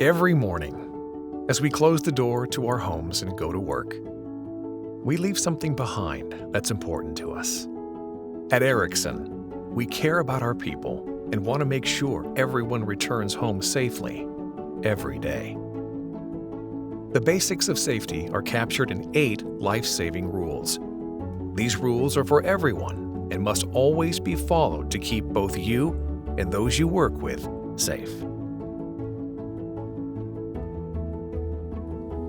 Every morning, as we close the door to our homes and go to work, we leave something behind that's important to us. At Ericsson, we care about our people and want to make sure everyone returns home safely every day. The basics of safety are captured in 8 life-saving rules. These rules are for everyone and must always be followed to keep both you and those you work with safe.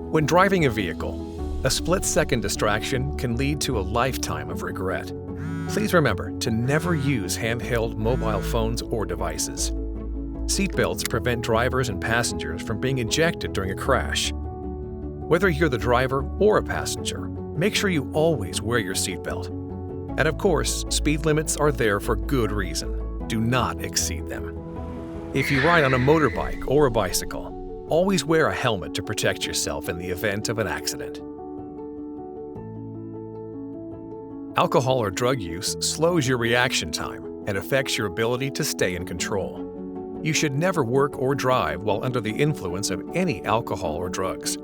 When driving a vehicle, a split-second distraction can lead to a lifetime of regret. Please remember to never use handheld mobile phones or devices. Seatbelts prevent drivers and passengers from being ejected during a crash. Whether you're the driver or a passenger, make sure you always wear your seatbelt. And of course, speed limits are there for good reason. Do not exceed them. If you ride on a motorbike or a bicycle, always wear a helmet to protect yourself in the event of an accident. Alcohol or drug use slows your reaction time and affects your ability to stay in control. You should never work or drive while under the influence of any alcohol or drugs.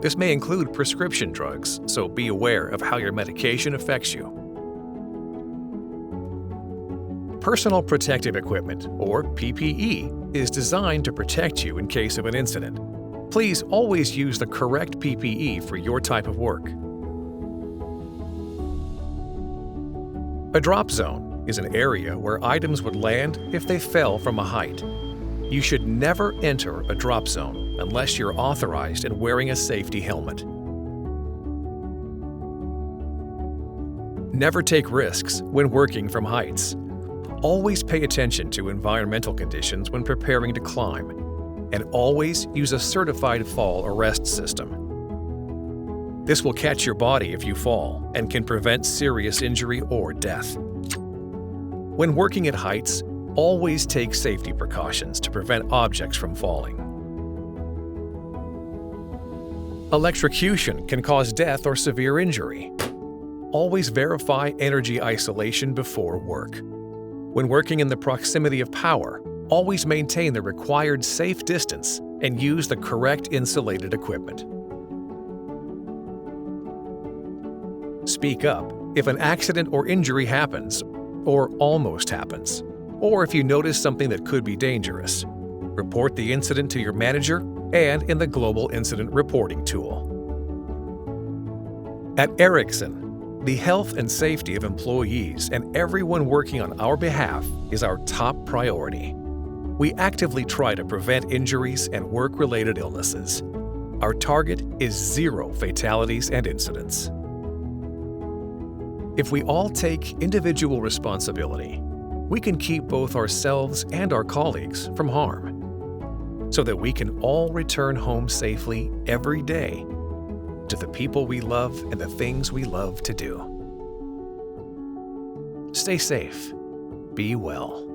This may include prescription drugs, so be aware of how your medication affects you. Personal protective equipment, or PPE, is designed to protect you in case of an incident. Please always use the correct PPE for your type of work. A drop zone is an area where items would land if they fell from a height. You should never enter a drop zone unless you're authorized and wearing a safety helmet. Never take risks when working from heights. Always pay attention to environmental conditions when preparing to climb, and always use a certified fall arrest system. This will catch your body if you fall and can prevent serious injury or death. When working at heights, always take safety precautions to prevent objects from falling. Electrocution can cause death or severe injury. Always verify energy isolation before work. When working in the proximity of power, always maintain the required safe distance and use the correct insulated equipment. Speak up if an accident or injury happens, or almost happens, or if you notice something that could be dangerous. Report the incident to your manager and in the Global Incident Reporting tool. At Ericsson, the health and safety of employees and everyone working on our behalf is our top priority. We actively try to prevent injuries and work-related illnesses. Our target is 0 fatalities and incidents. If we all take individual responsibility, we can keep both ourselves and our colleagues from harm, so that we can all return home safely every day to the people we love and the things we love to do. Stay safe. Be well.